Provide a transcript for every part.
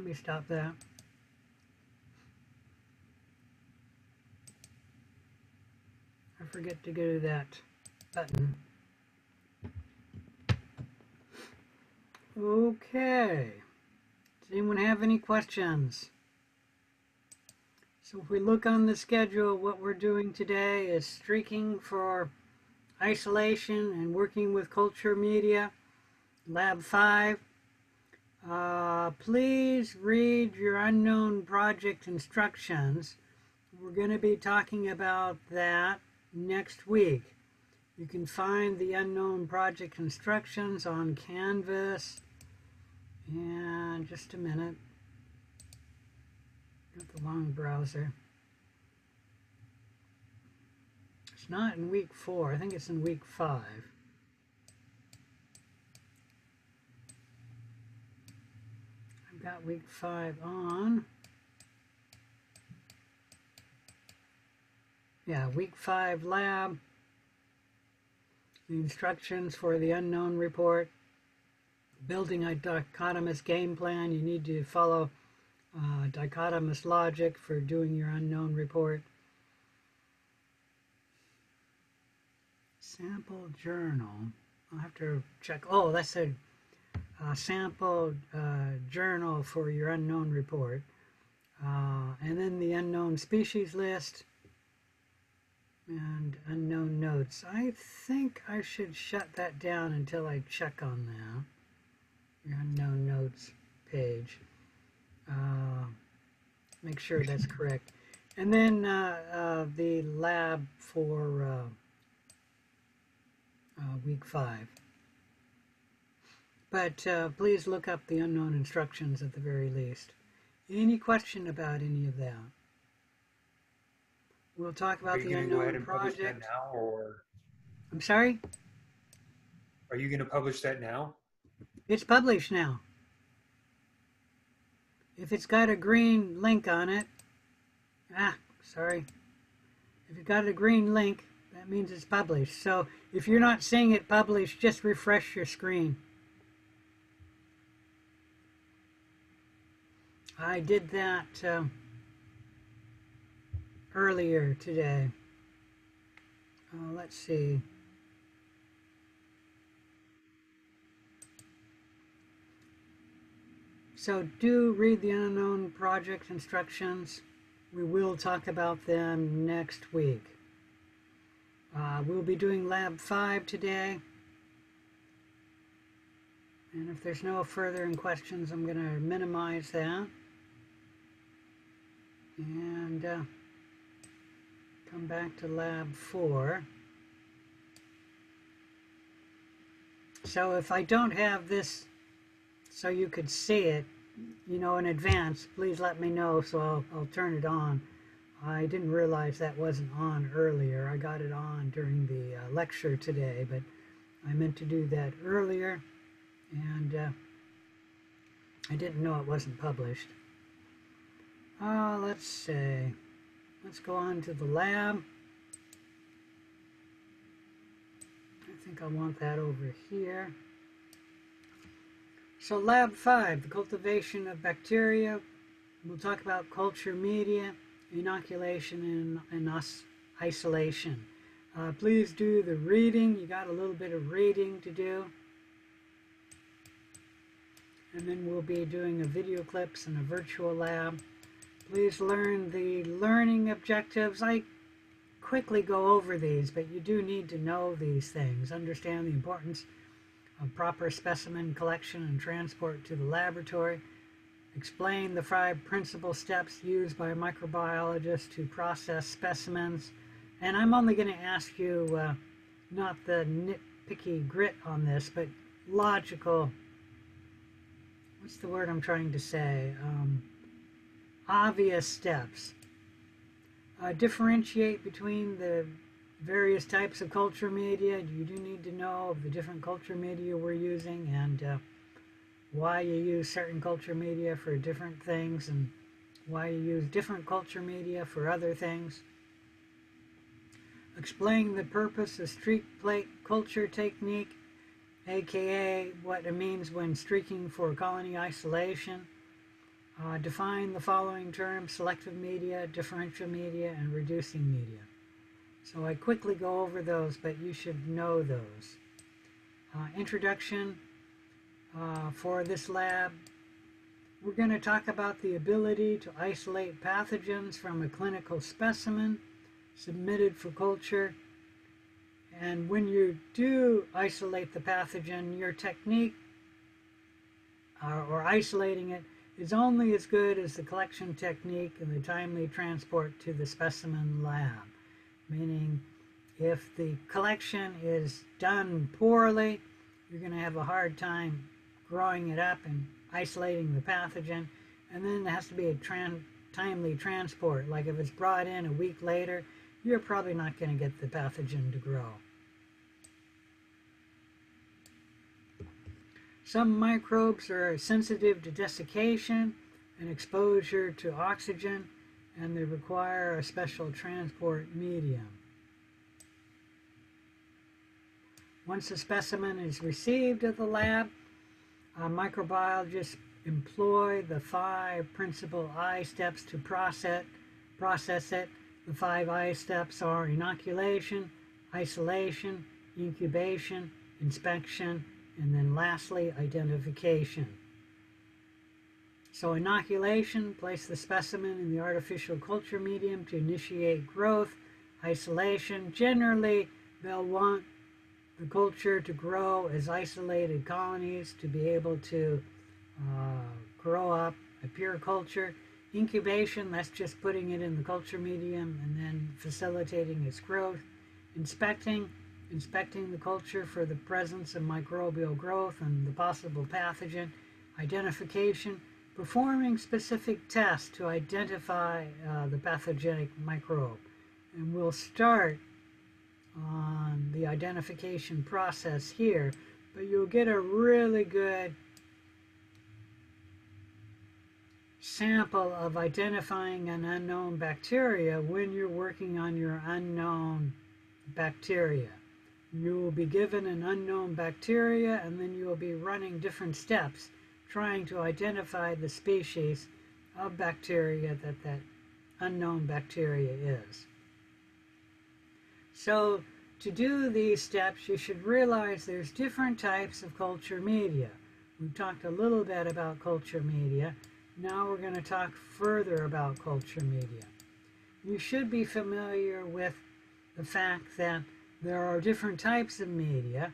me stop that. I forget to go to that button. Okay. Does anyone have any questions? So if we look on the schedule, what we're doing today is streaking for isolation and working with culture media, Lab 5. Please read your unknown project instructions. We're going to be talking about that next week. You can find the unknown project instructions on Canvas. And just a minute. Got the long browser. It's not in week 4. I think it's in week 5. I've got week 5 on. Yeah, week 5 lab. The instructions for the unknown report. Building a dichotomous game plan. You need to follow dichotomous logic for doing your unknown report. Sample journal. I'll have to check. Oh, that's a sample journal for your unknown report. And then the unknown species list and unknown notes. I think I should shut that down until I check on that. Your unknown notes page. Make sure that's correct. And then the lab for week 5. But please look up the unknown instructions at the very least. Any question about any of that? We'll talk about the unknown project. That now, or? I'm sorry? Are you going to publish that now? It's published now. If it's got a green link on it, sorry. If it's got a green link, that means it's published. So if you're not seeing it published, just refresh your screen. I did that earlier today. Let's see. So do read the unknown project instructions. We will talk about them next week. We'll be doing Lab 5 today. And if there's no further questions, I'm going to minimize that. And come back to Lab 4. So if I don't have this so you could see it, in advance, please let me know so I'll turn it on. I didn't realize that wasn't on earlier. I got it on during the lecture today, but I meant to do that earlier, and I didn't know it wasn't published. Let's see. Let's go on to the lab. I think I want that over here. So Lab 5, the cultivation of bacteria. We'll talk about culture media, inoculation, and isolation. Please do the reading. You got a little bit of reading to do. And then we'll be doing a video clips and a virtual lab. Please learn the learning objectives. I quickly go over these, but you do need to know these things. Understand the importance of proper specimen collection and transport to the laboratory. Explain the 5 principal steps used by microbiologists to process specimens. And I'm only going to ask you, not the nitpicky grit on this, but logical, what's the word I'm trying to say? Obvious steps. Differentiate between the various types of culture media. You do need to know of the different culture media we're using and why you use certain culture media for different things and why you use different culture media for other things. Explain the purpose of streak plate culture technique, aka what it means when streaking for colony isolation. define the following terms: selective media, differential media, and reducing media. So I quickly go over those, but you should know those. Introduction for this lab. We're going to talk about the ability to isolate pathogens from a clinical specimen submitted for culture. And when you do isolate the pathogen, your technique or isolating it is only as good as the collection technique and the timely transport to the specimen lab. Meaning, if the collection is done poorly, you're going to have a hard time growing it up and isolating the pathogen. And then there has to be a timely transport. Like if it's brought in a week later, you're probably not going to get the pathogen to grow. Some microbes are sensitive to desiccation and exposure to oxygen, and they require a special transport medium. Once a specimen is received at the lab, microbiologists employ the 5 principal I steps to process it. The 5 I steps are inoculation, isolation, incubation, inspection, and then lastly, identification. So inoculation, place the specimen in the artificial culture medium to initiate growth. Isolation, generally they'll want the culture to grow as isolated colonies to be able to grow up a pure culture. Incubation, that's just putting it in the culture medium and then facilitating its growth. Inspecting the culture for the presence of microbial growth and the possible pathogen. Identification, performing specific tests to identify the pathogenic microbe. And we'll start on the identification process here, but you'll get a really good sample of identifying an unknown bacteria when you're working on your unknown bacteria. You will be given an unknown bacteria, and then you will be running different steps trying to identify the species of bacteria that unknown bacteria is. So to do these steps, you should realize there's different types of culture media. We've talked a little bit about culture media. Now we're going to talk further about culture media. You should be familiar with the fact that there are different types of media,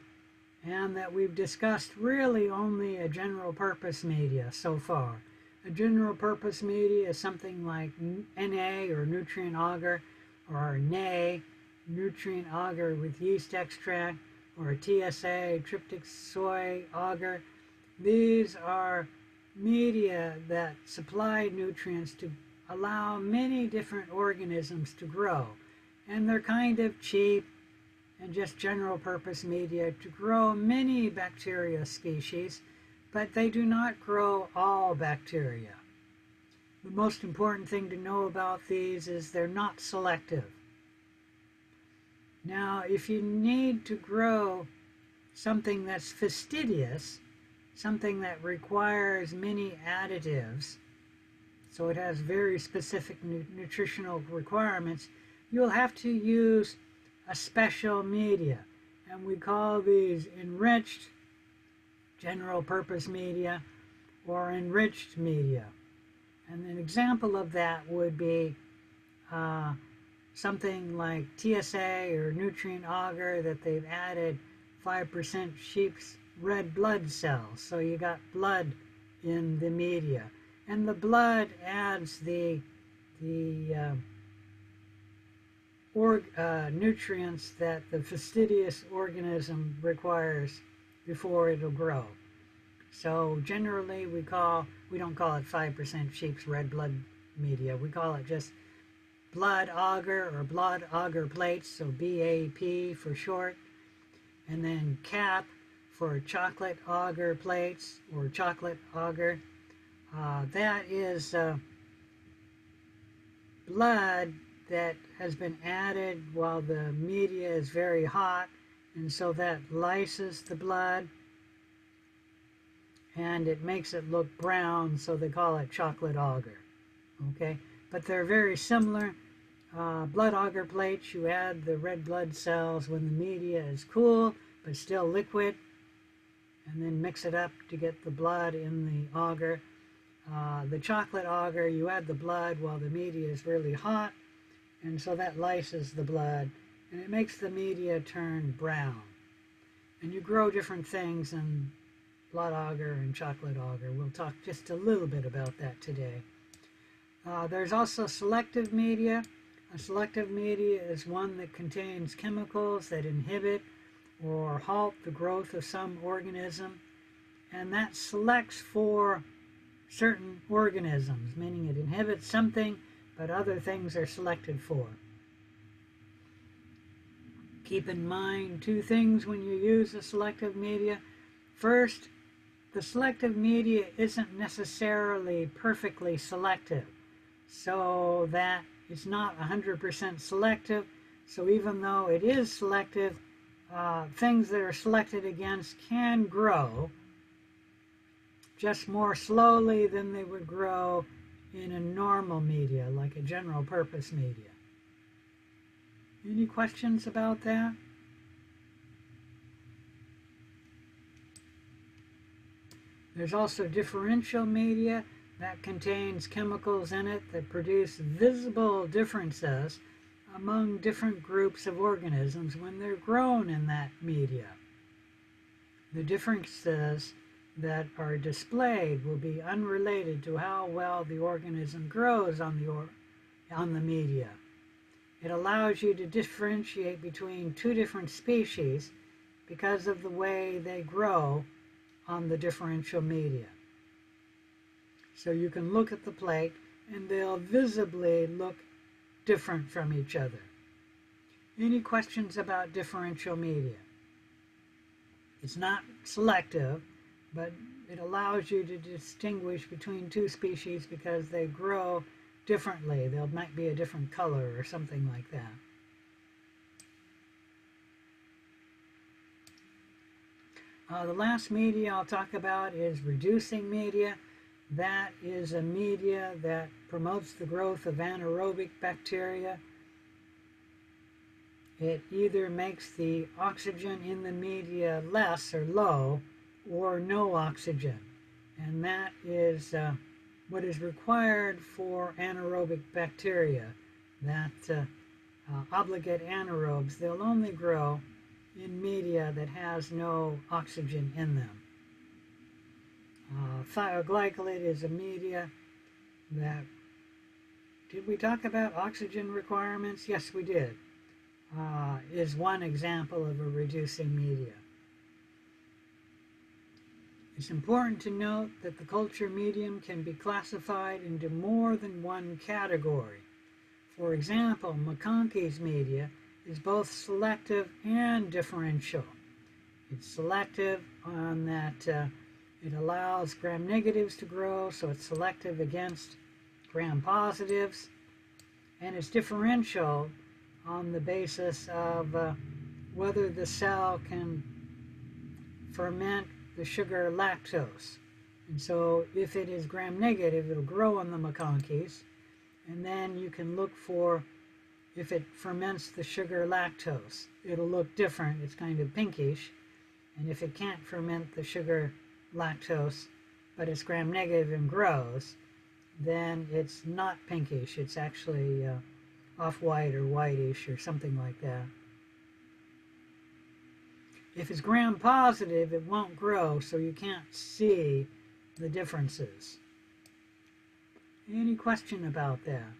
and that we've discussed really only a general purpose media so far. A general purpose media is something like Na or nutrient agar, or Na, nutrient agar with yeast extract, or TSA, tryptic soy agar. These are media that supply nutrients to allow many different organisms to grow, and they're kind of cheap and just general purpose media to grow many bacteria species, but they do not grow all bacteria. The most important thing to know about these is they're not selective. Now, if you need to grow something that's fastidious, something that requires many additives, so it has very specific nutritional requirements, you'll have to use a special media, and we call these enriched general purpose media or enriched media. And an example of that would be something like TSA or nutrient agar that they've added 5% sheep's red blood cells. So you got blood in the media, and the blood adds the nutrients that the fastidious organism requires before it'll grow. So generally we don't call it 5% sheep's red blood media. We call it just blood agar or blood agar plates, so BAP for short, and then CAP for chocolate agar plates or chocolate agar. That is blood that has been added while the media is very hot, and so that lyses the blood, and it makes it look brown, so they call it chocolate agar. Okay, but they're very similar. Blood agar plates, you add the red blood cells when the media is cool but still liquid, and then mix it up to get the blood in the agar. The chocolate agar, you add the blood while the media is really hot, and so that lyses the blood, and it makes the media turn brown. And you grow different things in blood agar and chocolate agar. We'll talk just a little bit about that today. There's also selective media. A selective media is one that contains chemicals that inhibit or halt the growth of some organism, and that selects for certain organisms, meaning it inhibits something, but other things are selected for. Keep in mind two things when you use a selective media. First, the selective media isn't necessarily perfectly selective, so that it's not 100% selective. So even though it is selective, things that are selected against can grow just more slowly than they would grow in a normal media, like a general purpose media. Any questions about that? There's also differential media that contains chemicals in it that produce visible differences among different groups of organisms when they're grown in that media. The differences that are displayed will be unrelated to how well the organism grows on the media. It allows you to differentiate between two different species because of the way they grow on the differential media. So you can look at the plate and they'll visibly look different from each other. Any questions about differential media? It's not selective, but it allows you to distinguish between two species because they grow differently. They might be a different color or something like that. The last media I'll talk about is reducing media. That is a media that promotes the growth of anaerobic bacteria. It either makes the oxygen in the media less or low, or no oxygen. And that is what is required for anaerobic bacteria, that obligate anaerobes, they'll only grow in media that has no oxygen in them. Thioglycolate is a media that, did we talk about oxygen requirements? Yes, we did. Is one example of a reducing media. It's important to note that the culture medium can be classified into more than one category. For example, McConkey's media is both selective and differential. It's selective on that it allows gram-negatives to grow, so it's selective against gram-positives, and it's differential on the basis of whether the cell can ferment the sugar lactose. And so if it is gram-negative, it'll grow on the McConkeys, and then you can look for if it ferments the sugar lactose. It'll look different, it's kind of pinkish, and if it can't ferment the sugar lactose, but it's gram-negative and grows, then it's not pinkish, it's actually off-white or whitish or something like that. If it's gram-positive, it won't grow, so you can't see the differences. Any question about that?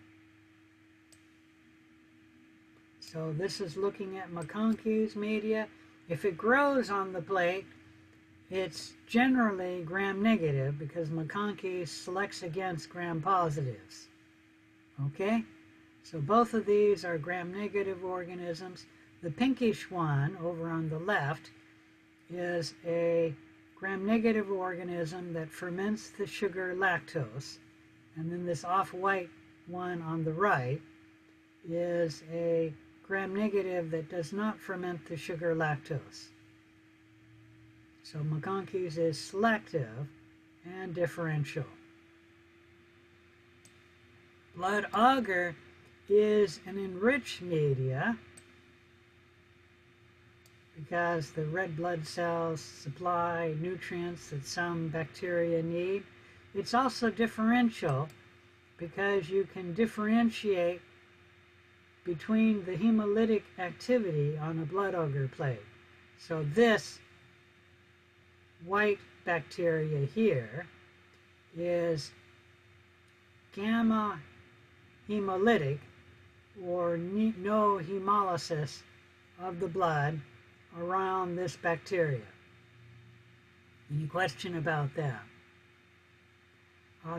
So this is looking at McConkey's media. If it grows on the plate, it's generally gram-negative because McConkey selects against gram-positives. Okay? So both of these are gram-negative organisms. The pinkish one over on the left is a gram-negative organism that ferments the sugar lactose. And then this off-white one on the right is a gram-negative that does not ferment the sugar lactose. So McConkey's is selective and differential. Blood agar is an enriched media because the red blood cells supply nutrients that some bacteria need. It's also differential because you can differentiate between the hemolytic activity on a blood agar plate. So this white bacteria here is gamma hemolytic, or no hemolysis of the blood around this bacteria. Any question about that?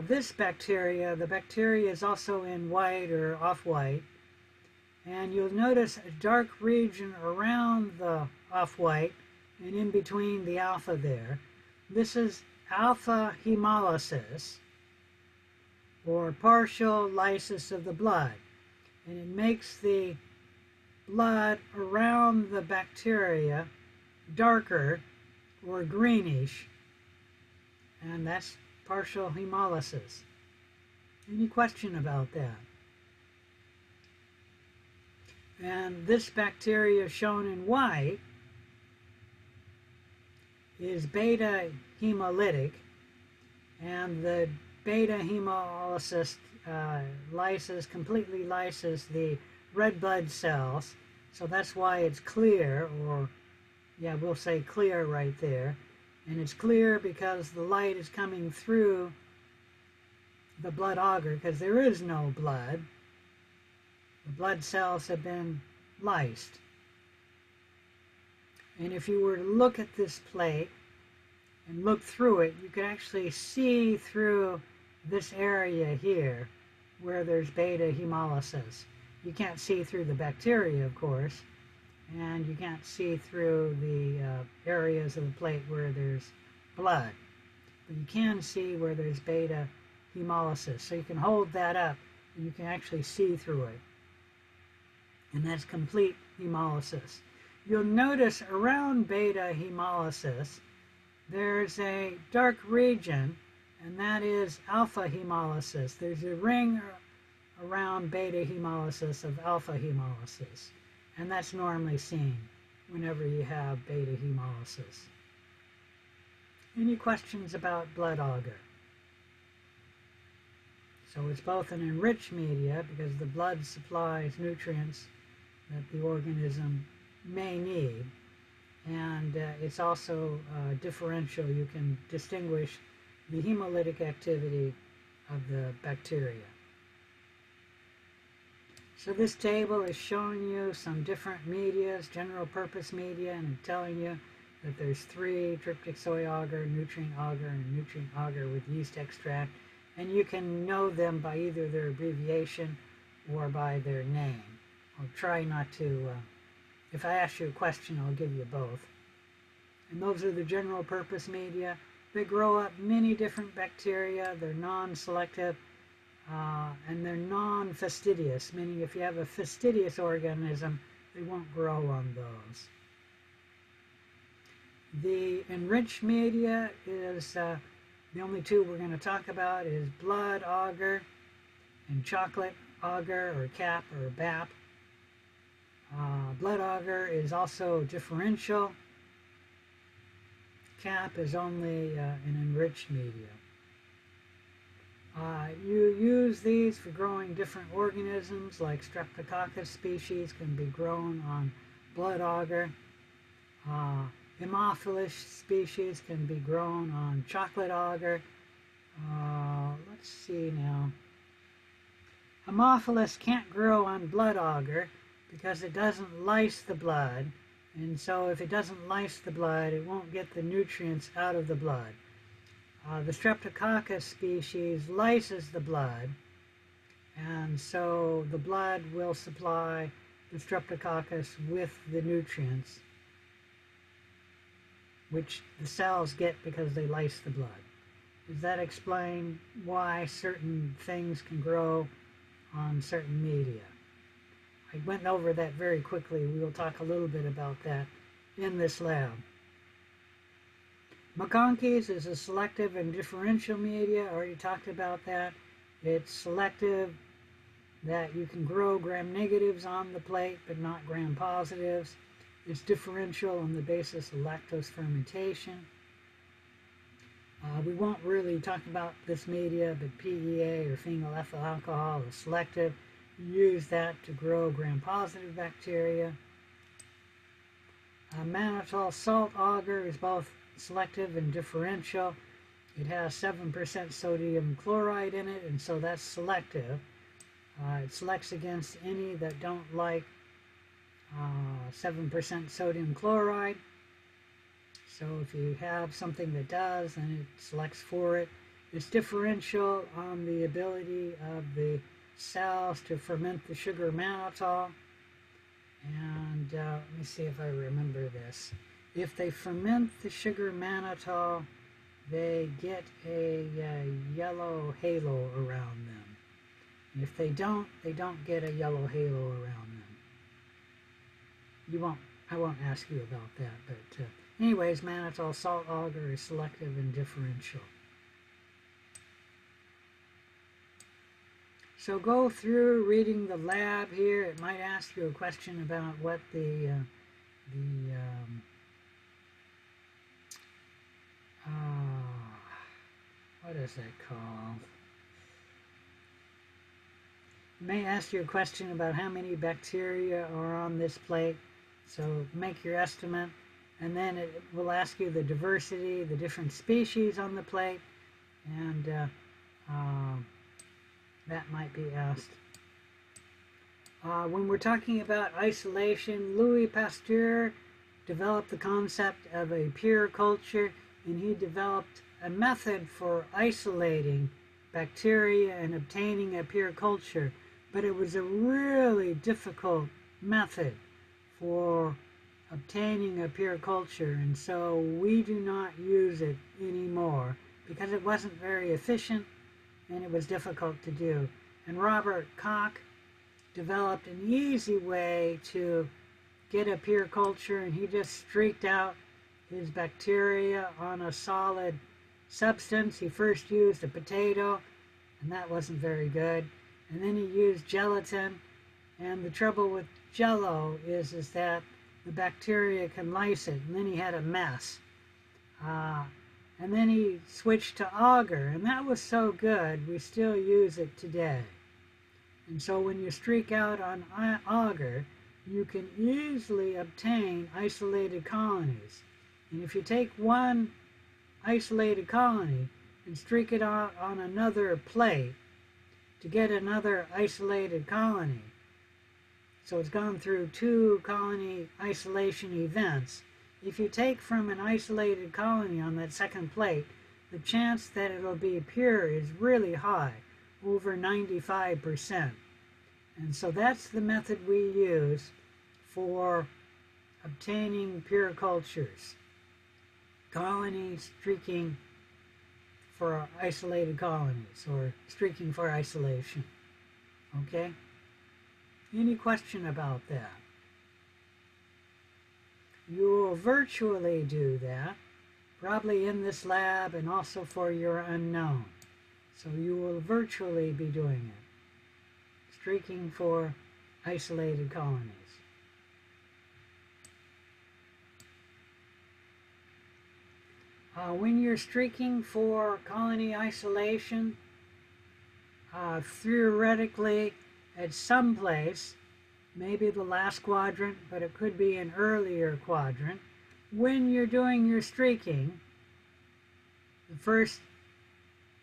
This bacteria, the bacteria is also in white or off-white, and you'll notice a dark region around the off-white and in between the alpha there. This is alpha hemolysis, or partial lysis of the blood, and it makes the blood around the bacteria darker or greenish, and that's partial hemolysis. Any question about that? And this bacteria shown in white is beta hemolytic, and the beta hemolysis completely lyses the red blood cells, so that's why it's clear, or yeah, we'll say clear right there. And it's clear because the light is coming through the blood agar, because there is no blood. The blood cells have been lysed. And if you were to look at this plate and look through it, you could actually see through this area here where there's beta hemolysis. You can't see through the bacteria, of course, and you can't see through the areas of the plate where there's blood. But you can see where there's beta hemolysis. So you can hold that up and you can actually see through it. And that's complete hemolysis. You'll notice around beta hemolysis there's a dark region, and that is alpha hemolysis. There's a ring around beta hemolysis of alpha hemolysis, and that's normally seen whenever you have beta hemolysis. Any questions about blood agar? So it's both an enriched media because the blood supplies nutrients that the organism may need, and it's also differential. You can distinguish the hemolytic activity of the bacteria. So this table is showing you some different medias, general purpose media, and telling you that there's 3: tryptic soy agar, nutrient agar, and nutrient agar with yeast extract, and you can know them by either their abbreviation or by their name. I'll try not to, if I ask you a question, I'll give you both. And those are the general purpose media. They grow up many different bacteria. They're non-selective, and they're non-fastidious, meaning if you have a fastidious organism, they won't grow on those. The enriched media is, the only two we're going to talk about is blood agar and chocolate agar, or CAP or BAP. Blood agar is also differential. CAP is only an enriched media. You use these for growing different organisms, like Streptococcus species can be grown on blood agar. Haemophilus species can be grown on chocolate agar. Let's see now. Haemophilus can't grow on blood agar because it doesn't lyse the blood, and so if it doesn't lyse the blood, it won't get the nutrients out of the blood. The Streptococcus species lyses the blood, and so the blood will supply the Streptococcus with the nutrients, which the cells get because they lyse the blood. Does that explain why certain things can grow on certain media? I went over that very quickly. We will talk a little bit about that in this lab. McConkey's is a selective and differential media. I already talked about that. It's selective, that you can grow gram-negatives on the plate, but not gram-positives. It's differential on the basis of lactose fermentation. We won't really talk about this media, but PEA or phenylethyl alcohol is selective. You use that to grow gram-positive bacteria. Mannitol salt agar is both selective and differential. It has 7% sodium chloride in it, and so that's selective. It selects against any that don't like 7% sodium chloride. So if you have something that does, then it selects for it. It's differential on the ability of the cells to ferment the sugar mannitol. And let me see if I remember this. If they ferment the sugar mannitol, they get a yellow halo around them. If they don't get a yellow halo around them. I won't ask you about that, but anyways, mannitol salt agar is selective and differential. So go through reading the lab here. It might ask you a question about what what is that called? It may ask you a question about how many bacteria are on this plate. So make your estimate, and then it will ask you the diversity, the different species on the plate, and that might be asked. When we're talking about isolation, Louis Pasteur developed the concept of a pure culture, and he developed a method for isolating bacteria and obtaining a pure culture. But it was a really difficult method for obtaining a pure culture, and so we do not use it anymore because it wasn't very efficient and it was difficult to do. And Robert Koch developed an easy way to get a pure culture, and he just streaked out his bacteria on a solid substance. He first used a potato, and that wasn't very good. And then he used gelatin, and the trouble with Jello is that the bacteria can lyse it, and then he had a mess. And then he switched to agar, and that was so good, we still use it today. And so when you streak out on agar, you can easily obtain isolated colonies. And if you take one isolated colony and streak it out on another plate to get another isolated colony, so it's gone through 2 colony isolation events. If you take from an isolated colony on that second plate, the chance that it'll be pure is really high, over 95%. And so that's the method we use for obtaining pure cultures. Colony streaking for isolated colonies, or streaking for isolation. Okay? Any question about that? You will virtually do that, probably in this lab and also for your unknown. So you will virtually be doing it, streaking for isolated colonies. When you're streaking for colony isolation, theoretically, at some place, maybe the last quadrant, but it could be an earlier quadrant, when you're doing your streaking, the first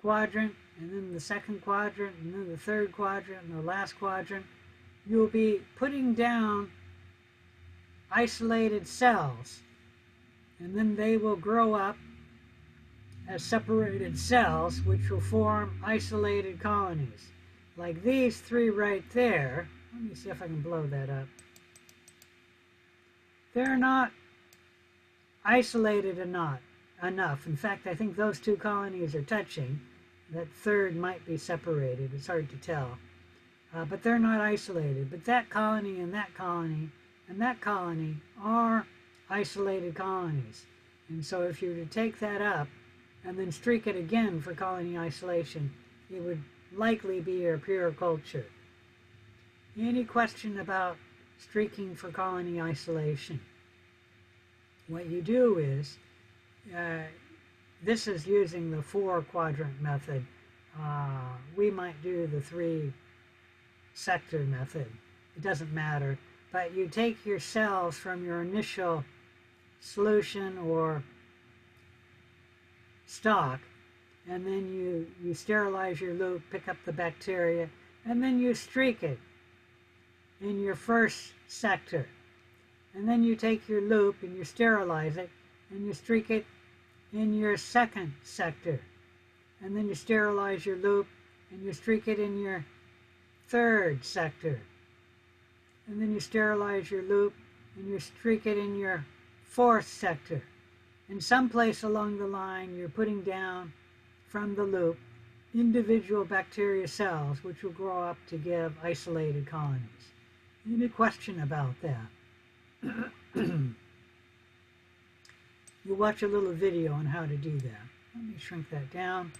quadrant, and then the second quadrant, and then the third quadrant, and the last quadrant, you'll be putting down isolated cells, and then they will grow up as separated cells, which will form isolated colonies. Like these 3 right there. Let me see if I can blow that up. They're not isolated enough. In fact, I think those 2 colonies are touching. That third might be separated. It's hard to tell. But they're not isolated. But that colony and that colony and that colony are isolated colonies. And so if you were to take that up and then streak it again for colony isolation, it would likely be your pure culture. Any question about streaking for colony isolation? What you do is, this is using the 4-quadrant method. We might do the 3-sector method. It doesn't matter. But you take your cells from your initial solution or stock, and then you sterilize your loop, pick up the bacteria, and then you streak it in your first sector. And then you take your loop and you sterilize it, and you streak it in your second sector. And then you sterilize your loop and you streak it in your third sector. And then you sterilize your loop and you streak it in your fourth sector. And someplace along the line you're putting down from the loop individual bacteria cells which will grow up to give isolated colonies. Any question about that? You'll watch a little video on how to do that. Let me shrink that down.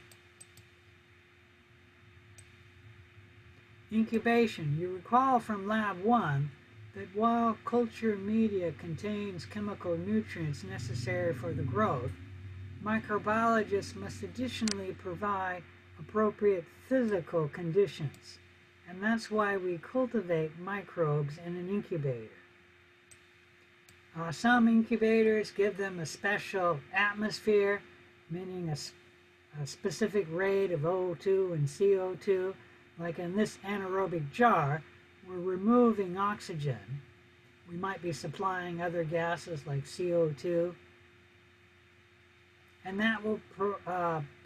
Incubation. You recall from Lab 1 that while culture media contains chemical nutrients necessary for the growth, microbiologists must additionally provide appropriate physical conditions. And that's why we cultivate microbes in an incubator. Some incubators give them a special atmosphere, meaning a specific rate of O2 and CO2. Like in this anaerobic jar, we're removing oxygen. We might be supplying other gases like CO2. And that will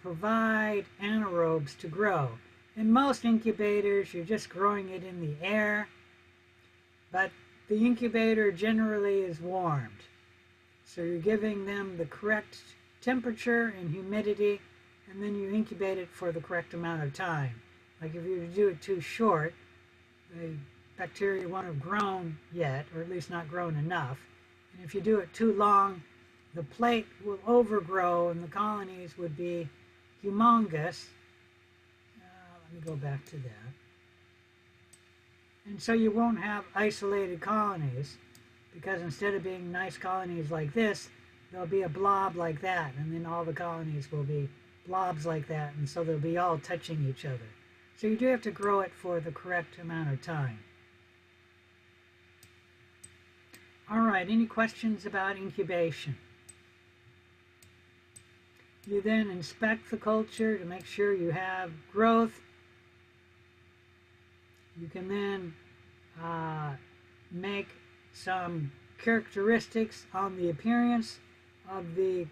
provide anaerobes to grow. In most incubators, you're just growing it in the air, but the incubator generally is warmed. So you're giving them the correct temperature and humidity, and then you incubate it for the correct amount of time. Like if you were to do it too short, the bacteria won't have grown yet, or at least not grown enough. And if you do it too long, the plate will overgrow and the colonies would be humongous. Let me go back to that. And so you won't have isolated colonies, because instead of being nice colonies like this, there'll be a blob like that, and then all the colonies will be blobs like that, and so they'll be all touching each other. So you do have to grow it for the correct amount of time. All right, any questions about incubation? You then inspect the culture to make sure you have growth. You can then make some characteristics on the appearance of the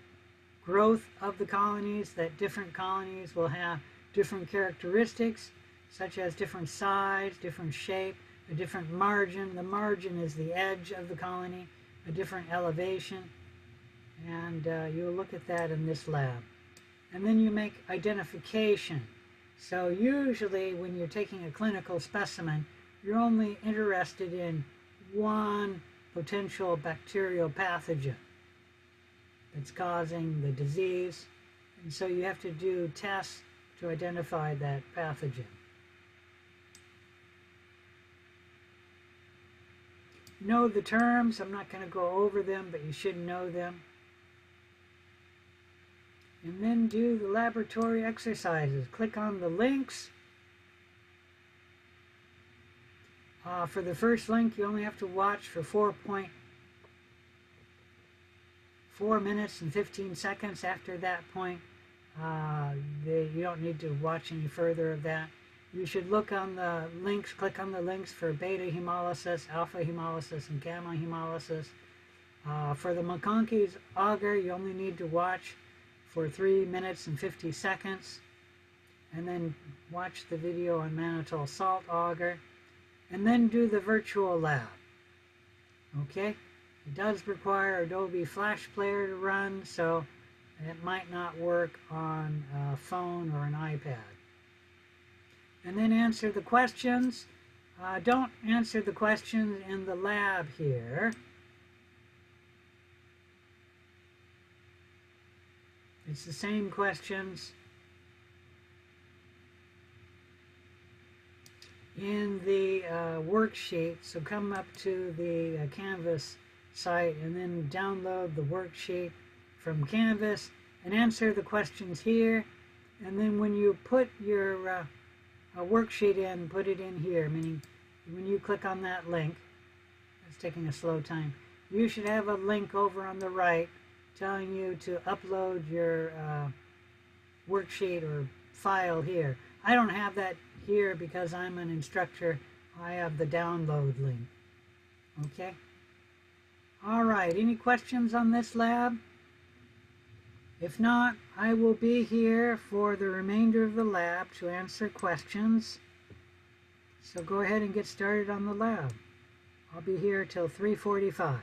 growth of the colonies, that different colonies will have different characteristics, such as different size, different shape, a different margin. The margin is the edge of the colony, a different elevation, and you'll look at that in this lab. And then you make identification. So usually when you're taking a clinical specimen, you're only interested in one potential bacterial pathogen that's causing the disease. And so you have to do tests to identify that pathogen. Know the terms. I'm not going to go over them, but you should know them. And then do the laboratory exercises. Click on the links. For the first link, you only have to watch for 4 minutes and 15 seconds. After that point, you don't need to watch any further of that. You should look on the links, click on the links for beta hemolysis, alpha hemolysis, and gamma hemolysis. For the McConkey's auger, you only need to watch for 3 minutes and 50 seconds, and then watch the video on mannitol salt auger, and then do the virtual lab. Okay? It does require Adobe Flash Player to run, so it might not work on a phone or an iPad. And then answer the questions. Don't answer the questions in the lab here. It's the same questions in the worksheet. So come up to the Canvas site and then download the worksheet from Canvas and answer the questions here. And then when you put your worksheet in, put it in here, meaning when you click on that link, it's taking a slow time, you should have a link over on the right telling you to upload your worksheet or file here. I don't have that here because I'm an instructor. I have the download link. Okay? All right, any questions on this lab? If not, I will be here for the remainder of the lab to answer questions. So go ahead and get started on the lab. I'll be here till 3:45.